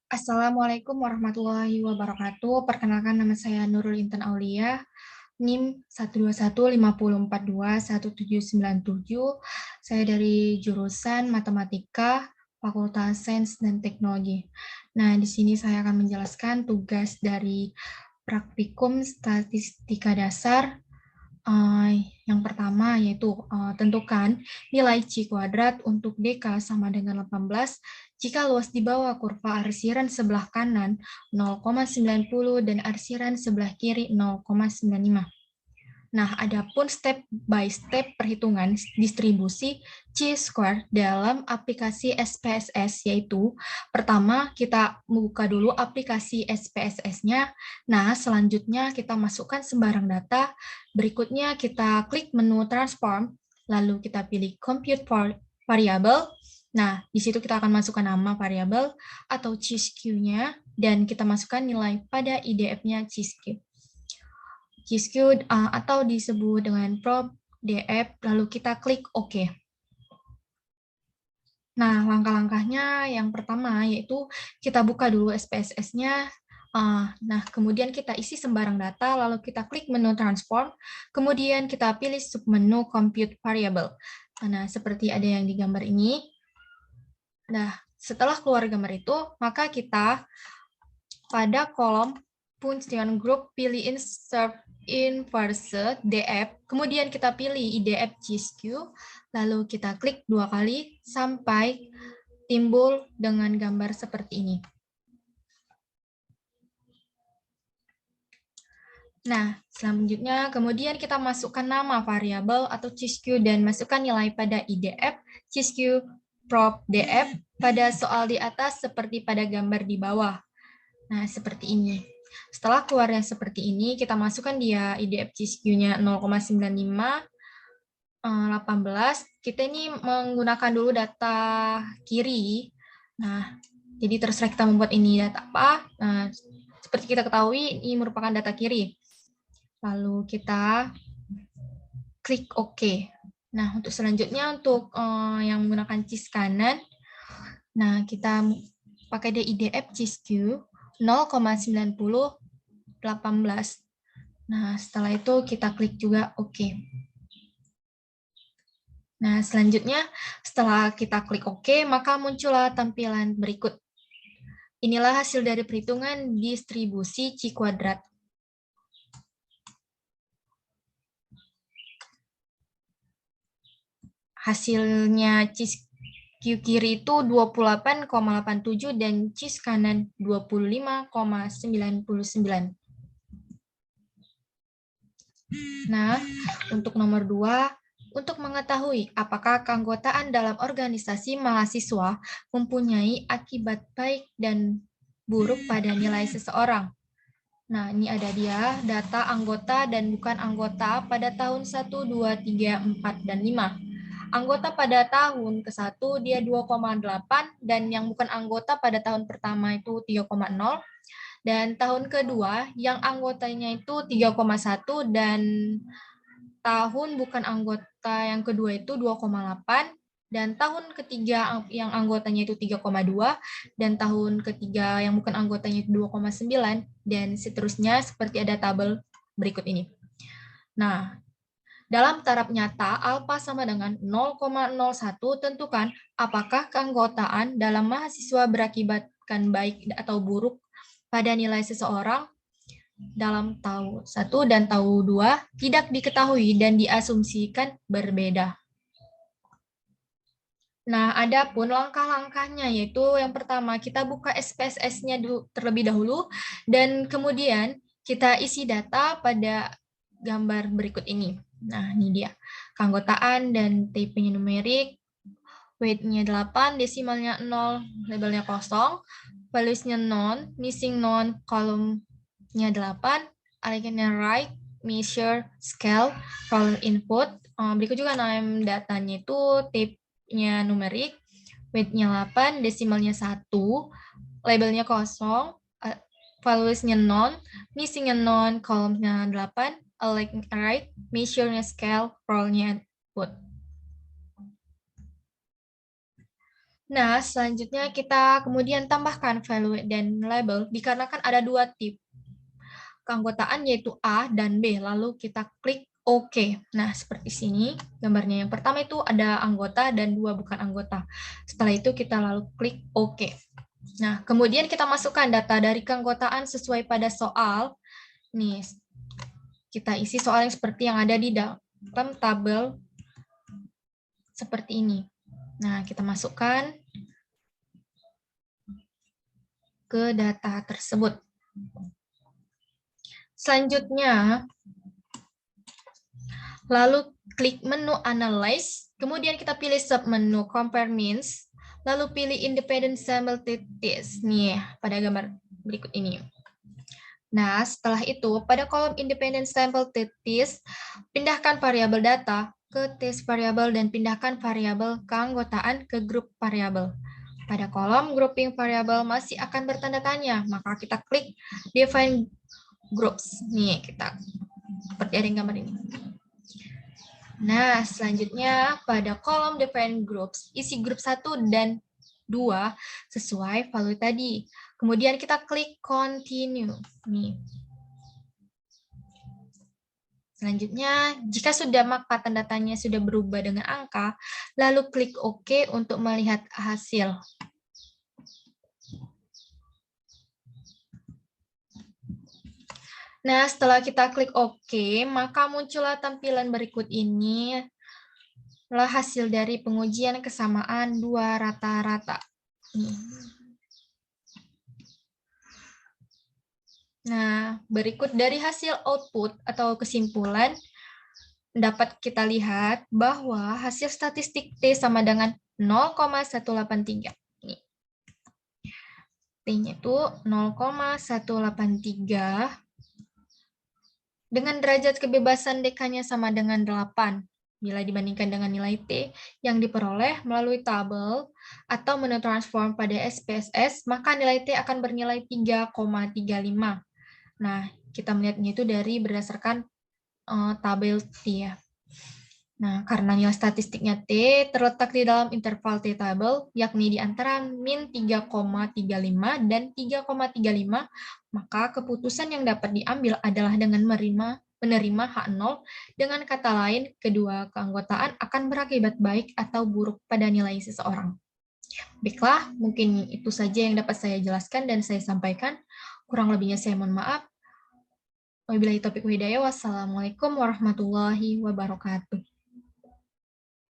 Assalamualaikum warahmatullahi wabarakatuh. Perkenalkan nama saya Nurul Intan Aulia, NIM 12154217797. Saya dari jurusan Matematika, Fakultas Sains dan Teknologi. Nah, di sini saya akan menjelaskan tugas dari Praktikum Statistika Dasar. Yang pertama yaitu tentukan nilai C kuadrat untuk DK sama dengan 18 jika luas di bawah kurva arsiran sebelah kanan 0,90 dan arsiran sebelah kiri 0,95. Nah, adapun step by step perhitungan distribusi chi-square dalam aplikasi SPSS, yaitu pertama kita membuka dulu aplikasi SPSS-nya. Nah, selanjutnya kita masukkan sembarang data. Berikutnya kita klik menu transform, lalu kita pilih compute variable. Nah, di situ kita akan masukkan nama variabel atau chi-skew-nya, dan kita masukkan nilai pada IDF-nya chi-skew. G-Skew atau disebut dengan prop DF, lalu kita klik OK. Nah, langkah-langkahnya yang pertama yaitu kita buka dulu SPSS-nya. Nah, kemudian kita isi sembarang data, lalu kita klik menu transform, kemudian kita pilih submenu compute variable. Nah, seperti ada yang digambar ini. Nah, setelah keluar gambar itu, maka kita pada kolom Punction Group pilih Insert Inverse DF, kemudian kita pilih IDF G-Skew, lalu kita klik 2 kali sampai timbul dengan gambar seperti ini. Nah, selanjutnya kemudian kita masukkan nama variabel atau G-Skew dan masukkan nilai pada IDF G-Skew prop DF pada soal di atas seperti pada gambar di bawah. Nah, seperti ini. Setelah keluarnya seperti ini, kita masukkan dia IDF G-Skew-nya 0,95, 18. Kita ini menggunakan dulu data kiri. Nah, jadi terserah kita membuat ini data apa. Nah, seperti kita ketahui, ini merupakan data kiri. Lalu kita klik OK. Nah, untuk selanjutnya, untuk yang menggunakan cis kanan, nah, kita pakai IDF G-Skew 0,90 18. Nah, setelah itu kita klik juga OK. Nah, selanjutnya setelah kita klik OK, maka muncullah tampilan berikut. Inilah hasil dari perhitungan distribusi C kuadrat. Hasilnya C kiri itu 28,87 dan C kanan 25,99. Nah, untuk nomor 2, untuk mengetahui apakah keanggotaan dalam organisasi mahasiswa mempunyai akibat baik dan buruk pada nilai seseorang. Nah, ini ada dia, data anggota dan bukan anggota pada tahun 1, 2, 3, 4, dan 5. Anggota pada tahun ke-1 dia 2,8, dan yang bukan anggota pada tahun pertama itu 3,0. Dan tahun kedua yang anggotanya itu 3,1 dan tahun bukan anggota yang kedua itu 2,8 dan tahun ketiga yang anggotanya itu 3,2 dan tahun ketiga yang bukan anggotanya itu 2,9 dan seterusnya seperti ada tabel berikut ini. Nah, dalam taraf nyata alfa sama dengan 0,01 tentukan apakah keanggotaan dalam mahasiswa berakibatkan baik atau buruk pada nilai seseorang dalam tahun 1 dan tahun 2 tidak diketahui dan diasumsikan berbeda. Nah, adapun langkah-langkahnya yaitu yang pertama kita buka SPSS-nya terlebih dahulu dan kemudian kita isi data pada gambar berikut ini. Nah, ini dia. Keanggotaan dan type-nya numerik, weight-nya 8, desimalnya 0, labelnya kosong, values-nya non, missing non, kolomnya 8, alignment right, measure, scale, color input. Berikut juga name datanya itu type-nya numerik, weight-nya 8, desimalnya 1, labelnya kosong, values-nya non, missing-nya non, kolomnya 8, align right, measure-nya scale, roll-nya input. Nah, selanjutnya kita kemudian tambahkan value dan label dikarenakan ada dua tipe keanggotaan yaitu A dan B. Lalu kita klik OK. Nah, seperti sini gambarnya. Yang pertama itu ada anggota dan dua bukan anggota. Setelah itu kita lalu klik OK. Nah, kemudian kita masukkan data dari keanggotaan sesuai pada soal. Nih, kita isi soal yang seperti yang ada di dalam tabel seperti ini. Nah, kita masukkan ke data tersebut. Selanjutnya, lalu klik menu Analyze, kemudian kita pilih submenu Compare Means, lalu pilih Independent Sample Test. Nih, pada gambar berikut ini. Nah, setelah itu, pada kolom Independent Sample Test, pindahkan variabel data ke test variabel dan pindahkan variabel keanggotaan ke grup variabel. Pada kolom grouping variabel masih akan bertanda tanya, maka kita klik Define Groups. Nih, kita seperti ada yang gambar ini. Nah, selanjutnya pada kolom Define Groups, isi grup 1 dan 2 sesuai value tadi. Kemudian kita klik Continue. Nih. Selanjutnya, jika sudah maka tanda tanya sudah berubah dengan angka, lalu klik OK untuk melihat hasil. Nah, setelah kita klik OK, maka muncullah tampilan berikut ini adalah hasil dari pengujian kesamaan dua rata-rata. Nah, berikut dari hasil output atau kesimpulan, dapat kita lihat bahwa hasil statistik T sama dengan 0,183. T-nya itu 0,183 dengan derajat kebebasan DK-nya sama dengan 8. Bila dibandingkan dengan nilai T yang diperoleh melalui tabel atau menu transform pada SPSS, maka nilai T akan bernilai 3,35. Nah, kita melihatnya itu dari berdasarkan tabel T ya. Nah, karena nilai statistiknya T terletak di dalam interval T tabel, yakni di antara min 3,35 dan 3,35, maka keputusan yang dapat diambil adalah dengan menerima H0, dengan kata lain, kedua keanggotaan akan berakibat baik atau buruk pada nilai seseorang. Baiklah, mungkin itu saja yang dapat saya jelaskan dan saya sampaikan. Kurang lebihnya saya mohon maaf. Wabillahi taufiq wal hidayah. Wassalamualaikum warahmatullahi wabarakatuh.